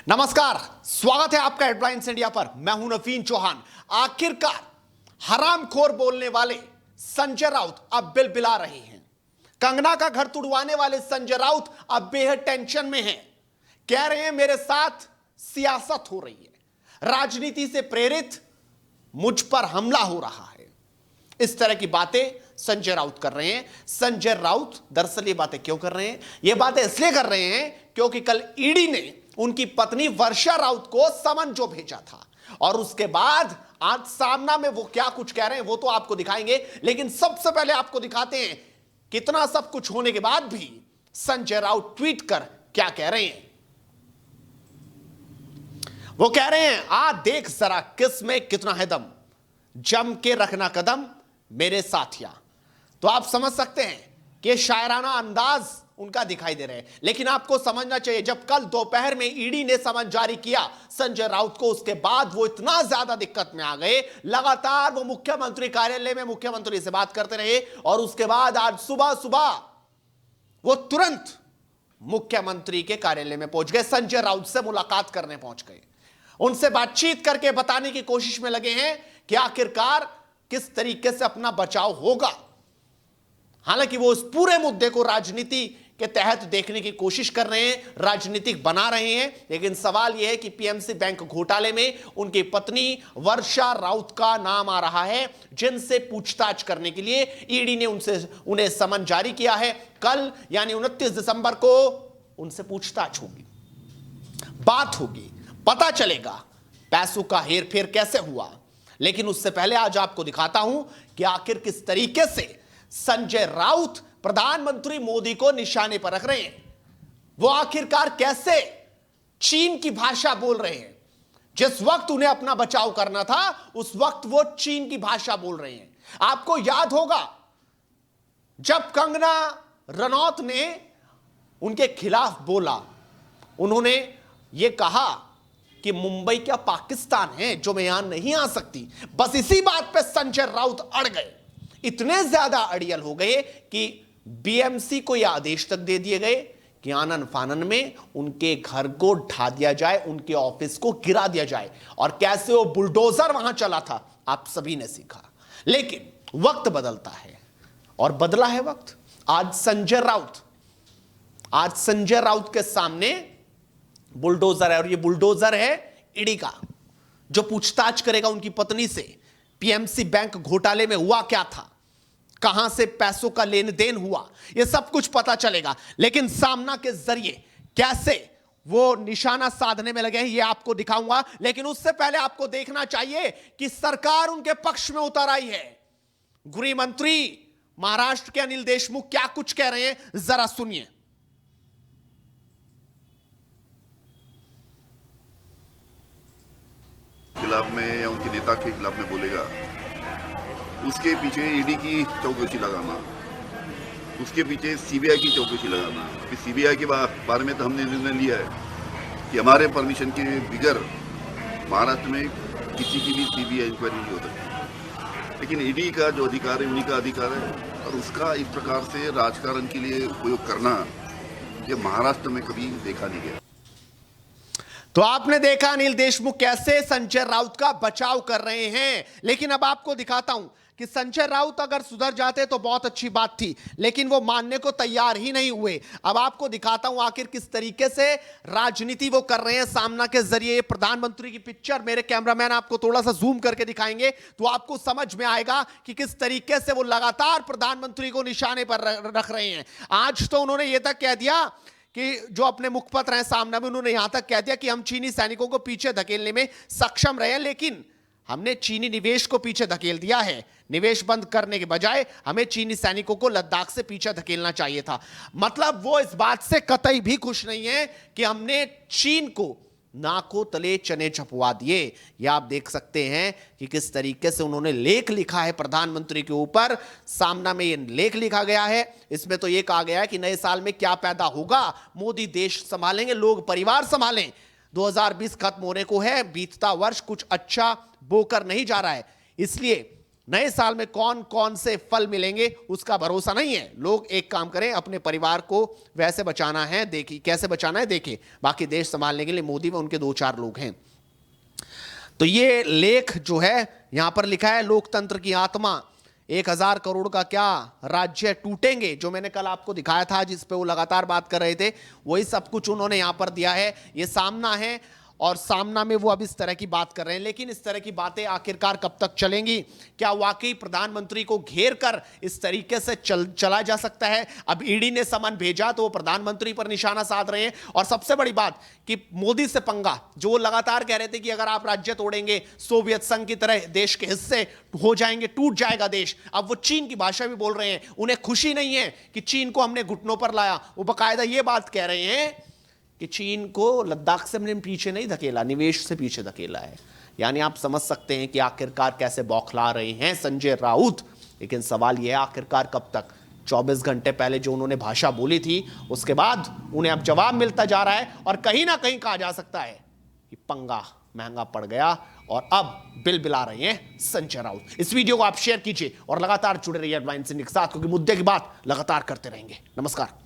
नमस्कार, स्वागत है आपका हेडलाइंस इंडिया पर। मैं हूं नवीन चौहान। आखिरकार हरामखोर बोलने वाले संजय राउत अब बिलबिला रहे हैं। कंगना का घर तुड़वाने वाले संजय राउत अब बेहद टेंशन में हैं। कह रहे हैं मेरे साथ सियासत हो रही है, राजनीति से प्रेरित मुझ पर हमला हो रहा है। इस तरह की बातें संजय राउत कर रहे हैं। संजय राउत दरअसल ये बातें क्यों कर रहे हैं? ये बातें इसलिए कर रहे हैं क्योंकि कल ईडी ने उनकी पत्नी वर्षा राउत को समन जो भेजा था, और उसके बाद आज सामना में वो क्या कुछ कह रहे हैं वो तो आपको दिखाएंगे। लेकिन सबसे पहले आपको दिखाते हैं कितना सब कुछ होने के बाद भी संजय राउत ट्वीट कर क्या कह रहे हैं। वो कह रहे हैं आ देख जरा किस में कितना है दम, जम के रखना कदम मेरे साथिया। तो आप समझ सकते हैं कि शायराना अंदाज उनका दिखाई दे रहे हैं। लेकिन आपको समझना चाहिए, जब कल दोपहर में ईडी ने समन जारी किया संजय राउत को, उसके बाद वो इतना ज्यादा दिक्कत में आ गए। लगातार वो मुख्यमंत्री कार्यालय में मुख्यमंत्री से बात करते रहे, और उसके बाद आज सुबह सुबह वो तुरंत मुख्यमंत्री के कार्यालय में पहुंच गए, संजय राउत से मुलाकात करने पहुंच गए। उनसे बातचीत करके बताने की कोशिश में लगे हैं कि आखिरकार किस तरीके से अपना बचाव होगा। हालांकि वो इस पूरे मुद्दे को राजनीति के तहत देखने की कोशिश कर रहे हैं, राजनीतिक बना रहे हैं। लेकिन सवाल यह है कि पीएमसी बैंक घोटाले में उनकी पत्नी वर्षा राउत का नाम आ रहा है, जिनसे पूछताछ करने के लिए ईडी ने उन्हें समन जारी किया है। कल यानी 29 दिसंबर को उनसे पूछताछ होगी, बात होगी, पता चलेगा पैसों का हेरफेर कैसे हुआ। लेकिन उससे पहले आज आपको दिखाता हूं कि आखिर किस तरीके से संजय राउत प्रधानमंत्री मोदी को निशाने पर रख रहे हैं। वो आखिरकार कैसे चीन की भाषा बोल रहे हैं। जिस वक्त उन्हें अपना बचाव करना था उस वक्त वो चीन की भाषा बोल रहे हैं। आपको याद होगा जब कंगना रनौत ने उनके खिलाफ बोला, उन्होंने ये कहा कि मुंबई क्या पाकिस्तान है जो मैं यहां नहीं आ सकती। बस इसी बात पे संजय राउत अड़ गए, इतने ज्यादा अड़ियल हो गए कि बीएमसी को यह आदेश तक दे दिए गए कि आनन फानन में उनके घर को ढा दिया जाए, उनके ऑफिस को गिरा दिया जाए। और कैसे वो बुलडोजर वहां चला था आप सभी ने सीखा। लेकिन वक्त बदलता है, और बदला है वक्त। आज संजय राउत के सामने बुलडोजर है, और ये बुलडोजर है ईडी का, जो पूछताछ करेगा उनकी पत्नी से पीएमसी बैंक घोटाले में हुआ क्या था, कहां से पैसों का लेन देन हुआ, यह सब कुछ पता चलेगा। लेकिन सामना के जरिए कैसे वो निशाना साधने में लगे हैं यह आपको दिखाऊंगा। लेकिन उससे पहले आपको देखना चाहिए कि सरकार उनके पक्ष में उतर आई है। गृह मंत्री महाराष्ट्र के अनिल देशमुख क्या कुछ कह रहे हैं, जरा सुनिए। खिलाफ में या उनके नेता के खिलाफ में बोलेगा, उसके पीछे ईडी की चौकसी लगाना, उसके पीछे सीबीआई की चौकसी लगाना। कि सीबीआई के बारे में तो हमने निर्णय लिया है कि हमारे परमिशन के बगैर महाराष्ट्र में किसी की भी सीबीआई इंक्वायरी नहीं हो सकती। लेकिन ईडी का जो अधिकार है उन्हीं का अधिकार है, और उसका इस प्रकार से राजकारण के लिए उपयोग करना ये महाराष्ट्र में कभी देखा नहीं गया। तो आपने देखा अनिल देशमुख कैसे संजय राउत का बचाव कर रहे हैं। लेकिन अब आपको दिखाता हूं कि संजय राउत अगर सुधर जाते तो बहुत अच्छी बात थी, लेकिन वो मानने को तैयार ही नहीं हुए। अब आपको दिखाता हूं आखिर किस तरीके से राजनीति वो कर रहे हैं सामना के जरिए। प्रधानमंत्री की पिक्चर मेरे कैमरामैन आपको थोड़ा सा जूम करके दिखाएंगे तो आपको समझ में आएगा कि किस तरीके से वो लगातार प्रधानमंत्री को निशाने पर रख रहे हैं। आज तो उन्होंने ये तक कह दिया कि जो अपने मुखपत्र हैं सामने में, उन्होंने यहां तक कह दिया कि हम चीनी सैनिकों को पीछे धकेलने में सक्षम रहे, लेकिन हमने चीनी निवेश को पीछे धकेल दिया है। निवेश बंद करने के बजाय हमें चीनी सैनिकों को लद्दाख से पीछे धकेलना चाहिए था। मतलब वो इस बात से कतई भी खुश नहीं है कि हमने चीन को नाकों तले चने छपवा दिए। यह आप देख सकते हैं कि किस तरीके से उन्होंने लेख लिखा है प्रधानमंत्री के ऊपर। सामना में यह लेख लिखा गया है, इसमें तो यह कहा गया है कि नए साल में क्या पैदा होगा, मोदी देश संभालेंगे, लोग परिवार संभालें। 2020 खत्म होने को है, बीतता वर्ष कुछ अच्छा बोकर नहीं जा रहा है, इसलिए नए साल में कौन कौन से फल मिलेंगे उसका भरोसा नहीं है। लोग एक काम करें, अपने परिवार को वैसे बचाना है, देखिए कैसे बचाना है, देखिए बाकी देश संभालने के लिए मोदी व उनके 2-4 लोग हैं। तो ये लेख जो है यहां पर लिखा है, लोकतंत्र की आत्मा, 1000 करोड़ का क्या राज्य टूटेंगे, जो मैंने कल आपको दिखाया था, जिस पे वो लगातार बात कर रहे थे, वही सब कुछ उन्होंने यहां पर दिया है। ये सामना है और सामना में वो अब इस तरह की बात कर रहे हैं। लेकिन इस तरह की बातें आखिरकार कब तक चलेंगी? क्या वाकई प्रधानमंत्री को घेर कर इस तरीके से चला जा सकता है? अब ईडी ने समन भेजा तो वो प्रधानमंत्री पर निशाना साध रहे हैं। और सबसे बड़ी बात कि मोदी से पंगा, जो वो लगातार कह रहे थे कि अगर आप राज्य तोड़ेंगे सोवियत संघ की तरह देश के हिस्से हो जाएंगे, टूट जाएगा देश। अब वो चीन की भाषा भी बोल रहे हैं। उन्हें खुशी नहीं है कि चीन को हमने घुटनों पर लाया। वो बाकायदा ये बात कह रहे हैं कि चीन को लद्दाख से हमने पीछे नहीं धकेला, निवेश से पीछे धकेला है। यानी आप समझ सकते हैं कि आखिरकार कैसे बौखला रहे हैं संजय राउत। लेकिन सवाल यह है आखिरकार कब तक? 24 घंटे पहले जो उन्होंने भाषा बोली थी, उसके बाद उन्हें अब जवाब मिलता जा रहा है और कहीं ना कहीं कहा जा सकता है कि पंगा महंगा पड़ गया और अब बिल बिला रहे हैं संजय राउत। इस वीडियो को आप शेयर कीजिए और लगातार जुड़े रहिए हेडलाइंस इंडिया के साथ, क्योंकि मुद्दे की बात लगातार करते रहेंगे। नमस्कार।